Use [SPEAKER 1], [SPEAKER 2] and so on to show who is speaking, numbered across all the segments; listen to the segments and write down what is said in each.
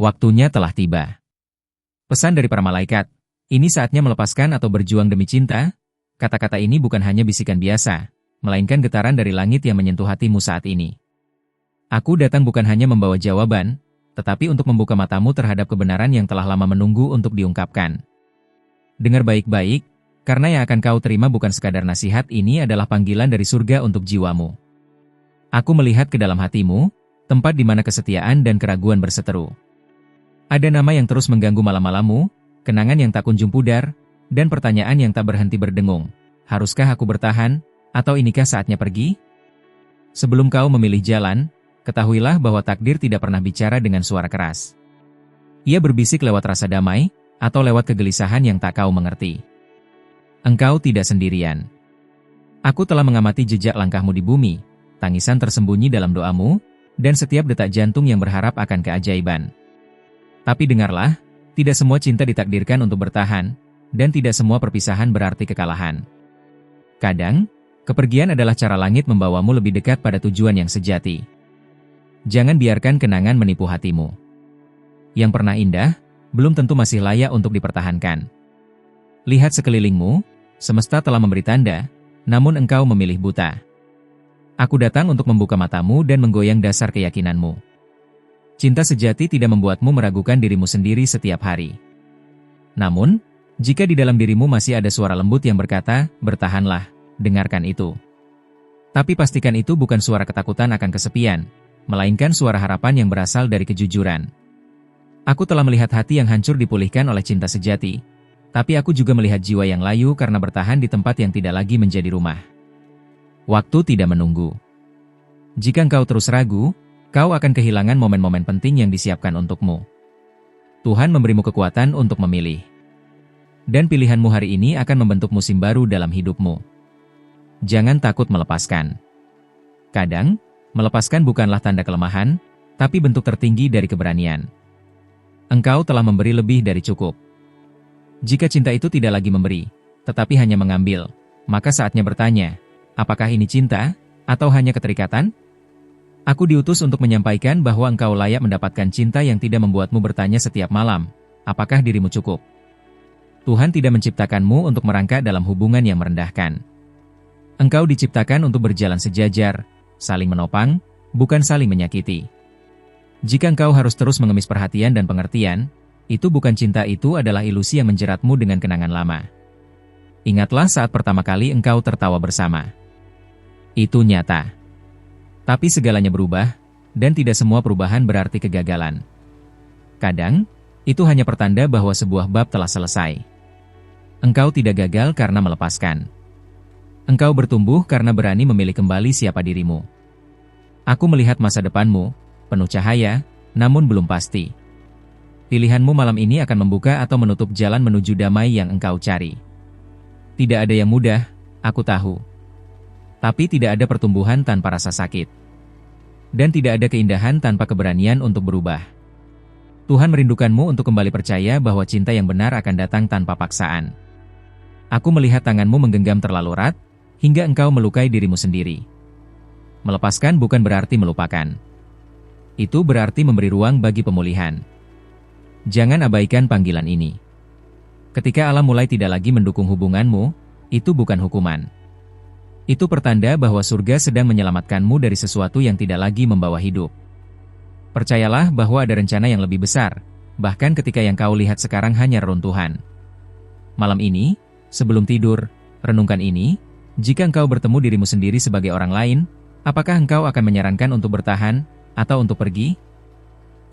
[SPEAKER 1] Waktunya telah tiba. Pesan dari para malaikat, ini saatnya melepaskan atau berjuang demi cinta. Kata-kata ini bukan hanya bisikan biasa, melainkan getaran dari langit yang menyentuh hatimu saat ini. Aku datang bukan hanya membawa jawaban, tetapi untuk membuka matamu terhadap kebenaran yang telah lama menunggu untuk diungkapkan. Dengar baik-baik, karena yang akan kau terima bukan sekadar nasihat, ini adalah panggilan dari surga untuk jiwamu. Aku melihat ke dalam hatimu, tempat di mana kesetiaan dan keraguan berseteru. Ada nama yang terus mengganggu malam-malammu, kenangan yang tak kunjung pudar, dan pertanyaan yang tak berhenti berdengung. Haruskah aku bertahan, atau inikah saatnya pergi? Sebelum kau memilih jalan, ketahuilah bahwa takdir tidak pernah bicara dengan suara keras. Ia berbisik lewat rasa damai, atau lewat kegelisahan yang tak kau mengerti. Engkau tidak sendirian. Aku telah mengamati jejak langkahmu di bumi, tangisan tersembunyi dalam doamu, dan setiap detak jantung yang berharap akan keajaiban. Tapi dengarlah, tidak semua cinta ditakdirkan untuk bertahan, dan tidak semua perpisahan berarti kekalahan. Kadang, kepergian adalah cara langit membawamu lebih dekat pada tujuan yang sejati. Jangan biarkan kenangan menipu hatimu. Yang pernah indah, belum tentu masih layak untuk dipertahankan. Lihat sekelilingmu, semesta telah memberi tanda, namun engkau memilih buta. Aku datang untuk membuka matamu dan menggoyang dasar keyakinanmu. Cinta sejati tidak membuatmu meragukan dirimu sendiri setiap hari. Namun, jika di dalam dirimu masih ada suara lembut yang berkata, bertahanlah, dengarkan itu. Tapi pastikan itu bukan suara ketakutan akan kesepian, melainkan suara harapan yang berasal dari kejujuran. Aku telah melihat hati yang hancur dipulihkan oleh cinta sejati, tapi aku juga melihat jiwa yang layu karena bertahan di tempat yang tidak lagi menjadi rumah. Waktu tidak menunggu. Jika engkau terus ragu, kau akan kehilangan momen-momen penting yang disiapkan untukmu. Tuhan memberimu kekuatan untuk memilih. Dan pilihanmu hari ini akan membentuk musim baru dalam hidupmu. Jangan takut melepaskan. Kadang, melepaskan bukanlah tanda kelemahan, tapi bentuk tertinggi dari keberanian. Engkau telah memberi lebih dari cukup. Jika cinta itu tidak lagi memberi, tetapi hanya mengambil, maka saatnya bertanya, apakah ini cinta, atau hanya keterikatan? Aku diutus untuk menyampaikan bahwa engkau layak mendapatkan cinta yang tidak membuatmu bertanya setiap malam, apakah dirimu cukup? Tuhan tidak menciptakanmu untuk merangkak dalam hubungan yang merendahkan. Engkau diciptakan untuk berjalan sejajar, saling menopang, bukan saling menyakiti. Jika engkau harus terus mengemis perhatian dan pengertian, itu bukan cinta, itu adalah ilusi yang menjeratmu dengan kenangan lama. Ingatlah saat pertama kali engkau tertawa bersama. Itu nyata. Tapi segalanya berubah, dan tidak semua perubahan berarti kegagalan. Kadang, itu hanya pertanda bahwa sebuah bab telah selesai. Engkau tidak gagal karena melepaskan. Engkau bertumbuh karena berani memilih kembali siapa dirimu. Aku melihat masa depanmu, penuh cahaya, namun belum pasti. Pilihanmu malam ini akan membuka atau menutup jalan menuju damai yang engkau cari. Tidak ada yang mudah, aku tahu. Tapi tidak ada pertumbuhan tanpa rasa sakit. Dan tidak ada keindahan tanpa keberanian untuk berubah. Tuhan merindukanmu untuk kembali percaya bahwa cinta yang benar akan datang tanpa paksaan. Aku melihat tanganmu menggenggam terlalu erat, hingga engkau melukai dirimu sendiri. Melepaskan bukan berarti melupakan. Itu berarti memberi ruang bagi pemulihan. Jangan abaikan panggilan ini. Ketika alam mulai tidak lagi mendukung hubunganmu, itu bukan hukuman. Itu pertanda bahwa surga sedang menyelamatkanmu dari sesuatu yang tidak lagi membawa hidup. Percayalah bahwa ada rencana yang lebih besar, bahkan ketika yang kau lihat sekarang hanya reruntuhan. Malam ini, sebelum tidur, renungkan ini, jika engkau bertemu dirimu sendiri sebagai orang lain, apakah engkau akan menyarankan untuk bertahan, atau untuk pergi?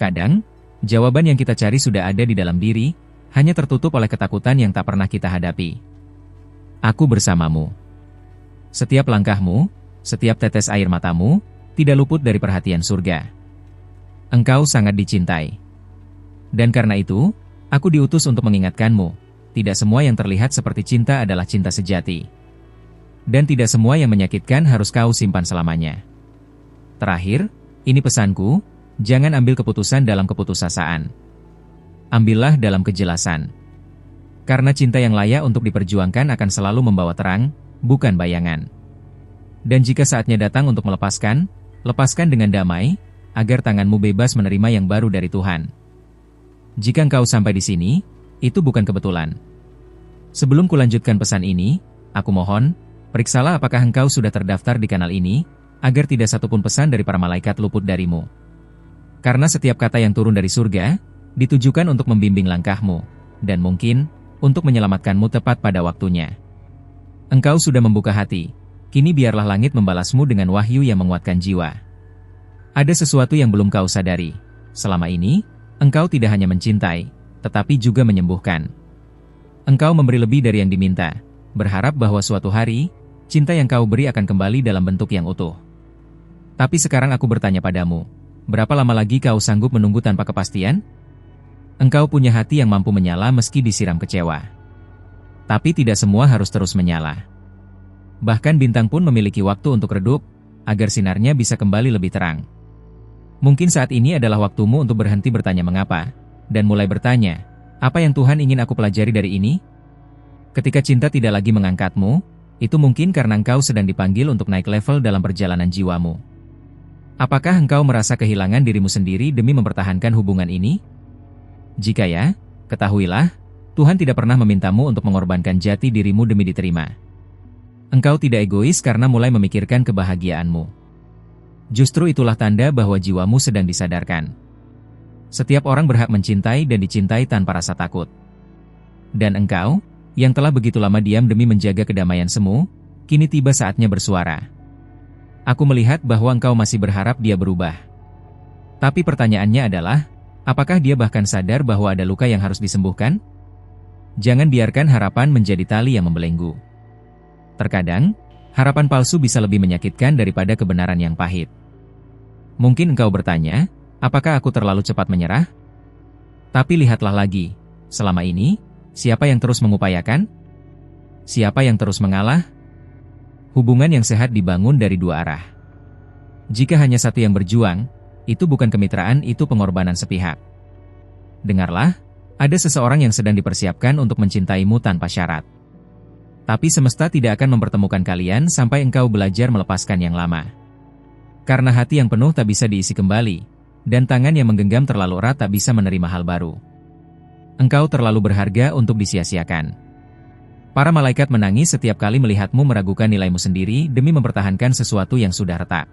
[SPEAKER 1] Kadang, jawaban yang kita cari sudah ada di dalam diri, hanya tertutup oleh ketakutan yang tak pernah kita hadapi. Aku bersamamu. Setiap langkahmu, setiap tetes air matamu, tidak luput dari perhatian surga. Engkau sangat dicintai. Dan karena itu, aku diutus untuk mengingatkanmu, tidak semua yang terlihat seperti cinta adalah cinta sejati. Dan tidak semua yang menyakitkan harus kau simpan selamanya. Terakhir, ini pesanku, jangan ambil keputusan dalam keputusasaan. Ambillah dalam kejelasan. Karena cinta yang layak untuk diperjuangkan akan selalu membawa terang, bukan bayangan. Dan jika saatnya datang untuk melepaskan, lepaskan dengan damai, agar tanganmu bebas menerima yang baru dari Tuhan. Jika engkau sampai di sini, itu bukan kebetulan. Sebelum kulanjutkan pesan ini, aku mohon, periksalah apakah engkau sudah terdaftar di kanal ini, agar tidak satupun pesan dari para malaikat luput darimu. Karena setiap kata yang turun dari surga, ditujukan untuk membimbing langkahmu, dan mungkin, untuk menyelamatkanmu tepat pada waktunya. Engkau sudah membuka hati, kini biarlah langit membalasmu dengan wahyu yang menguatkan jiwa. Ada sesuatu yang belum kau sadari. Selama ini, engkau tidak hanya mencintai, tetapi juga menyembuhkan. Engkau memberi lebih dari yang diminta, berharap bahwa suatu hari, cinta yang kau beri akan kembali dalam bentuk yang utuh. Tapi sekarang aku bertanya padamu, berapa lama lagi kau sanggup menunggu tanpa kepastian? Engkau punya hati yang mampu menyala meski disiram kecewa. Tapi tidak semua harus terus menyala. Bahkan bintang pun memiliki waktu untuk redup, agar sinarnya bisa kembali lebih terang. Mungkin saat ini adalah waktumu untuk berhenti bertanya mengapa, dan mulai bertanya, apa yang Tuhan ingin aku pelajari dari ini? Ketika cinta tidak lagi mengangkatmu, itu mungkin karena engkau sedang dipanggil untuk naik level dalam perjalanan jiwamu. Apakah engkau merasa kehilangan dirimu sendiri demi mempertahankan hubungan ini? Jika ya, ketahuilah, Tuhan tidak pernah memintamu untuk mengorbankan jati dirimu demi diterima. Engkau tidak egois karena mulai memikirkan kebahagiaanmu. Justru itulah tanda bahwa jiwamu sedang disadarkan. Setiap orang berhak mencintai dan dicintai tanpa rasa takut. Dan engkau, yang telah begitu lama diam demi menjaga kedamaian semu, kini tiba saatnya bersuara. Aku melihat bahwa engkau masih berharap dia berubah. Tapi pertanyaannya adalah, apakah dia bahkan sadar bahwa ada luka yang harus disembuhkan? Jangan biarkan harapan menjadi tali yang membelenggu. Terkadang, harapan palsu bisa lebih menyakitkan daripada kebenaran yang pahit. Mungkin engkau bertanya, apakah aku terlalu cepat menyerah? Tapi lihatlah lagi, selama ini, siapa yang terus mengupayakan? Siapa yang terus mengalah? Hubungan yang sehat dibangun dari dua arah. Jika hanya satu yang berjuang, itu bukan kemitraan, itu pengorbanan sepihak. Dengarlah, ada seseorang yang sedang dipersiapkan untuk mencintaimu tanpa syarat. Tapi semesta tidak akan mempertemukan kalian sampai engkau belajar melepaskan yang lama. Karena hati yang penuh tak bisa diisi kembali, dan tangan yang menggenggam terlalu erat tak bisa menerima hal baru. Engkau terlalu berharga untuk disia-siakan. Para malaikat menangis setiap kali melihatmu meragukan nilaimu sendiri demi mempertahankan sesuatu yang sudah retak.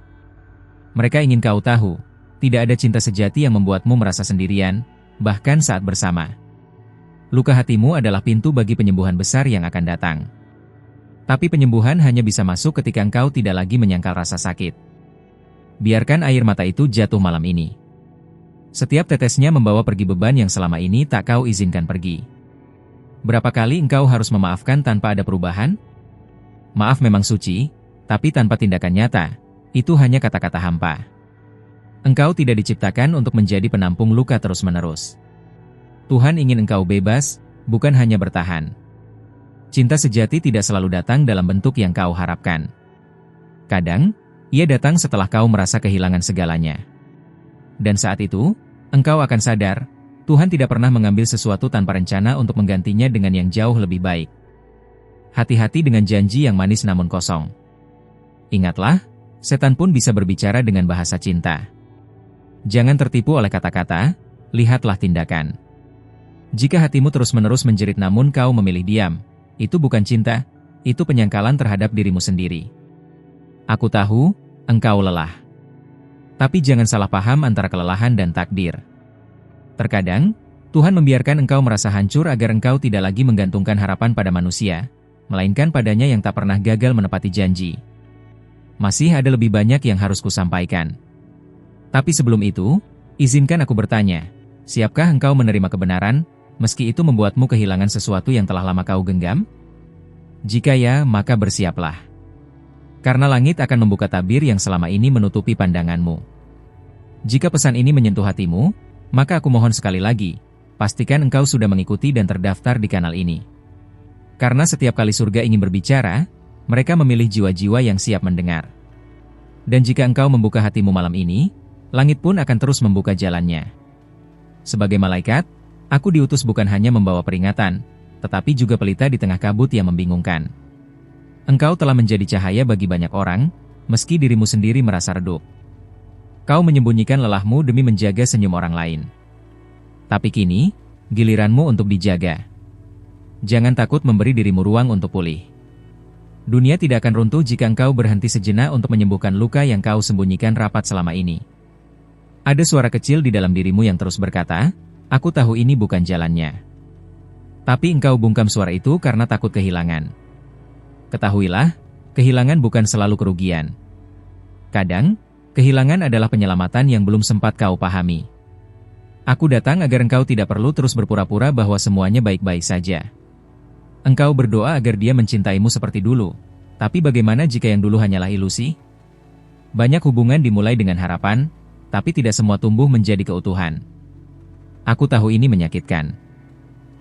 [SPEAKER 1] Mereka ingin kau tahu, tidak ada cinta sejati yang membuatmu merasa sendirian, bahkan saat bersama. Luka hatimu adalah pintu bagi penyembuhan besar yang akan datang. Tapi penyembuhan hanya bisa masuk ketika engkau tidak lagi menyangkal rasa sakit. Biarkan air mata itu jatuh malam ini. Setiap tetesnya membawa pergi beban yang selama ini tak kau izinkan pergi. Berapa kali engkau harus memaafkan tanpa ada perubahan? Maaf memang suci, tapi tanpa tindakan nyata, itu hanya kata-kata hampa. Engkau tidak diciptakan untuk menjadi penampung luka terus-menerus. Tuhan ingin engkau bebas, bukan hanya bertahan. Cinta sejati tidak selalu datang dalam bentuk yang kau harapkan. Kadang, ia datang setelah kau merasa kehilangan segalanya. Dan saat itu, engkau akan sadar, Tuhan tidak pernah mengambil sesuatu tanpa rencana untuk menggantinya dengan yang jauh lebih baik. Hati-hati dengan janji yang manis namun kosong. Ingatlah, setan pun bisa berbicara dengan bahasa cinta. Jangan tertipu oleh kata-kata, lihatlah tindakan. Jika hatimu terus-menerus menjerit namun kau memilih diam, itu bukan cinta, itu penyangkalan terhadap dirimu sendiri. Aku tahu, engkau lelah. Tapi jangan salah paham antara kelelahan dan takdir. Terkadang, Tuhan membiarkan engkau merasa hancur agar engkau tidak lagi menggantungkan harapan pada manusia, melainkan padanya yang tak pernah gagal menepati janji. Masih ada lebih banyak yang harus kusampaikan. Tapi sebelum itu, izinkan aku bertanya, siapkah engkau menerima kebenaran, meski itu membuatmu kehilangan sesuatu yang telah lama kau genggam? Jika ya, maka bersiaplah. Karena langit akan membuka tabir yang selama ini menutupi pandanganmu. Jika pesan ini menyentuh hatimu, maka aku mohon sekali lagi, pastikan engkau sudah mengikuti dan terdaftar di kanal ini. Karena setiap kali surga ingin berbicara, mereka memilih jiwa-jiwa yang siap mendengar. Dan jika engkau membuka hatimu malam ini, langit pun akan terus membuka jalannya. Sebagai malaikat, aku diutus bukan hanya membawa peringatan, tetapi juga pelita di tengah kabut yang membingungkan. Engkau telah menjadi cahaya bagi banyak orang, meski dirimu sendiri merasa redup. Kau menyembunyikan lelahmu demi menjaga senyum orang lain. Tapi kini, giliranmu untuk dijaga. Jangan takut memberi dirimu ruang untuk pulih. Dunia tidak akan runtuh jika engkau berhenti sejenak untuk menyembuhkan luka yang kau sembunyikan rapat selama ini. Ada suara kecil di dalam dirimu yang terus berkata, "Aku tahu ini bukan jalannya." Tapi engkau bungkam suara itu karena takut kehilangan. Ketahuilah, kehilangan bukan selalu kerugian. Kadang, kehilangan adalah penyelamatan yang belum sempat kau pahami. Aku datang agar engkau tidak perlu terus berpura-pura bahwa semuanya baik-baik saja. Engkau berdoa agar dia mencintaimu seperti dulu. Tapi bagaimana jika yang dulu hanyalah ilusi? Banyak hubungan dimulai dengan harapan, tapi tidak semua tumbuh menjadi keutuhan. Aku tahu ini menyakitkan.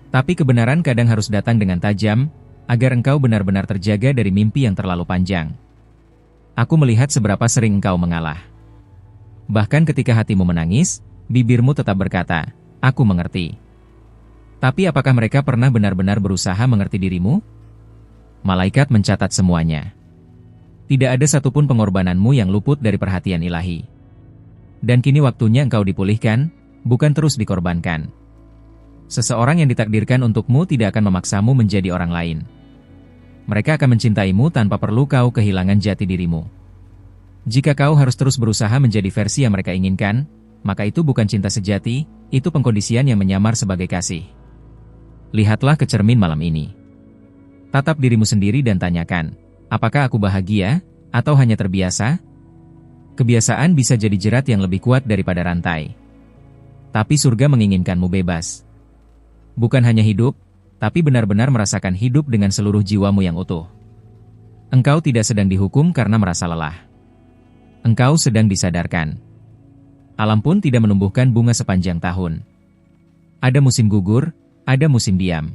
[SPEAKER 1] Tapi kebenaran kadang harus datang dengan tajam, agar engkau benar-benar terjaga dari mimpi yang terlalu panjang. Aku melihat seberapa sering engkau mengalah. Bahkan ketika hatimu menangis, bibirmu tetap berkata, "Aku mengerti." Tapi apakah mereka pernah benar-benar berusaha mengerti dirimu? Malaikat mencatat semuanya. Tidak ada satupun pengorbananmu yang luput dari perhatian ilahi. Dan kini waktunya engkau dipulihkan, bukan terus dikorbankan. Seseorang yang ditakdirkan untukmu tidak akan memaksamu menjadi orang lain. Mereka akan mencintaimu tanpa perlu kau kehilangan jati dirimu. Jika kau harus terus berusaha menjadi versi yang mereka inginkan, maka itu bukan cinta sejati, itu pengkondisian yang menyamar sebagai kasih. Lihatlah ke cermin malam ini. Tatap dirimu sendiri dan tanyakan, apakah aku bahagia, atau hanya terbiasa? Kebiasaan bisa jadi jerat yang lebih kuat daripada rantai. Tapi surga menginginkanmu bebas. Bukan hanya hidup, tapi benar-benar merasakan hidup dengan seluruh jiwamu yang utuh. Engkau tidak sedang dihukum karena merasa lelah. Engkau sedang disadarkan. Alam pun tidak menumbuhkan bunga sepanjang tahun. Ada musim gugur, ada musim diam.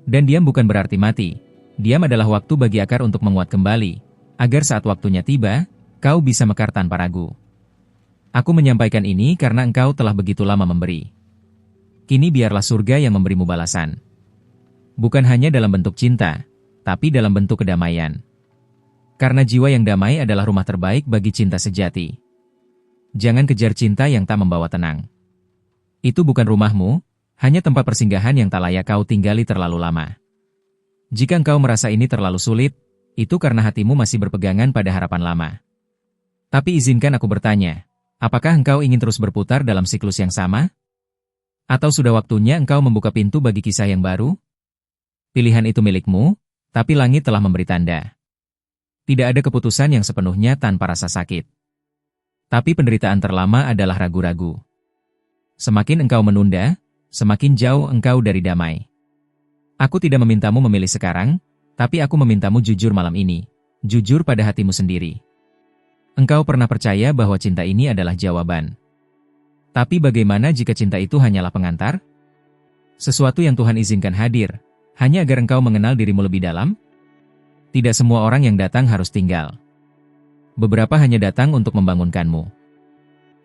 [SPEAKER 1] Dan diam bukan berarti mati. Diam adalah waktu bagi akar untuk menguat kembali, agar saat waktunya tiba, kau bisa mekar tanpa ragu. Aku menyampaikan ini karena engkau telah begitu lama memberi. Kini biarlah surga yang memberimu balasan. Bukan hanya dalam bentuk cinta, tapi dalam bentuk kedamaian. Karena jiwa yang damai adalah rumah terbaik bagi cinta sejati. Jangan kejar cinta yang tak membawa tenang. Itu bukan rumahmu, hanya tempat persinggahan yang tak layak kau tinggali terlalu lama. Jika engkau merasa ini terlalu sulit, itu karena hatimu masih berpegangan pada harapan lama. Tapi izinkan aku bertanya, apakah engkau ingin terus berputar dalam siklus yang sama? Atau sudah waktunya engkau membuka pintu bagi kisah yang baru? Pilihan itu milikmu, tapi langit telah memberi tanda. Tidak ada keputusan yang sepenuhnya tanpa rasa sakit. Tapi penderitaan terlama adalah ragu-ragu. Semakin engkau menunda, semakin jauh engkau dari damai. Aku tidak memintamu memilih sekarang, tapi aku memintamu jujur malam ini. Jujur pada hatimu sendiri. Engkau pernah percaya bahwa cinta ini adalah jawaban. Tapi bagaimana jika cinta itu hanyalah pengantar? Sesuatu yang Tuhan izinkan hadir, hanya agar engkau mengenal dirimu lebih dalam? Tidak semua orang yang datang harus tinggal. Beberapa hanya datang untuk membangunkanmu.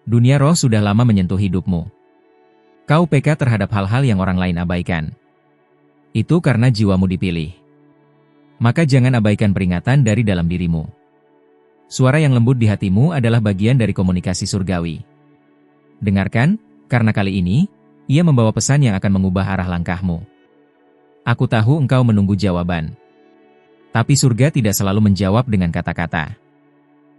[SPEAKER 1] Dunia roh sudah lama menyentuh hidupmu. Kau peka terhadap hal-hal yang orang lain abaikan. Itu karena jiwamu dipilih. Maka jangan abaikan peringatan dari dalam dirimu. Suara yang lembut di hatimu adalah bagian dari komunikasi surgawi. Dengarkan, karena kali ini, ia membawa pesan yang akan mengubah arah langkahmu. Aku tahu engkau menunggu jawaban. Tapi surga tidak selalu menjawab dengan kata-kata.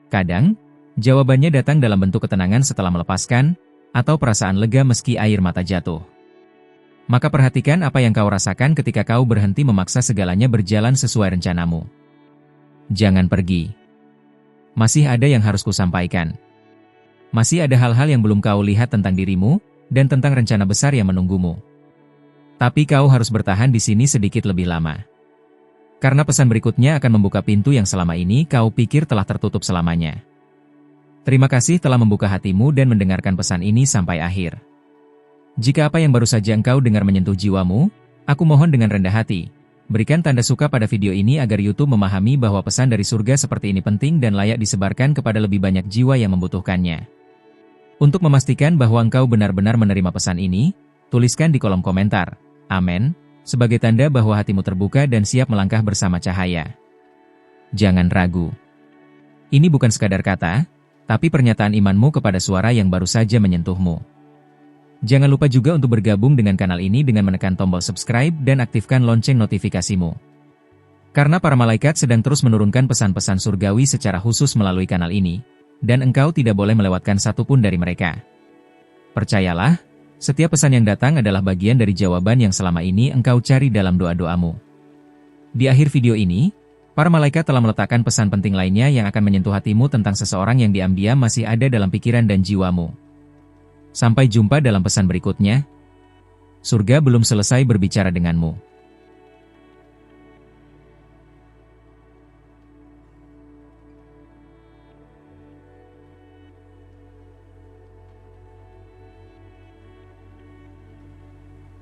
[SPEAKER 1] Kadang, jawabannya datang dalam bentuk ketenangan setelah melepaskan, atau perasaan lega meski air mata jatuh. Maka perhatikan apa yang kau rasakan ketika kau berhenti memaksa segalanya berjalan sesuai rencanamu. Jangan pergi. Masih ada yang harus kusampaikan. Masih ada hal-hal yang belum kau lihat tentang dirimu, dan tentang rencana besar yang menunggumu. Tapi kau harus bertahan di sini sedikit lebih lama. Karena pesan berikutnya akan membuka pintu yang selama ini kau pikir telah tertutup selamanya. Terima kasih telah membuka hatimu dan mendengarkan pesan ini sampai akhir. Jika apa yang baru saja engkau dengar menyentuh jiwamu, aku mohon dengan rendah hati, berikan tanda suka pada video ini agar YouTube memahami bahwa pesan dari surga seperti ini penting dan layak disebarkan kepada lebih banyak jiwa yang membutuhkannya. Untuk memastikan bahwa engkau benar-benar menerima pesan ini, tuliskan di kolom komentar, Amin, sebagai tanda bahwa hatimu terbuka dan siap melangkah bersama cahaya. Jangan ragu. Ini bukan sekadar kata, tapi pernyataan imanmu kepada suara yang baru saja menyentuhmu. Jangan lupa juga untuk bergabung dengan kanal ini dengan menekan tombol subscribe dan aktifkan lonceng notifikasimu. Karena para malaikat sedang terus menurunkan pesan-pesan surgawi secara khusus melalui kanal ini, dan engkau tidak boleh melewatkan satupun dari mereka. Percayalah, setiap pesan yang datang adalah bagian dari jawaban yang selama ini engkau cari dalam doa-doamu. Di akhir video ini, para malaikat telah meletakkan pesan penting lainnya yang akan menyentuh hatimu tentang seseorang yang diam-diam masih ada dalam pikiran dan jiwamu. Sampai jumpa dalam pesan berikutnya. Surga belum selesai berbicara denganmu.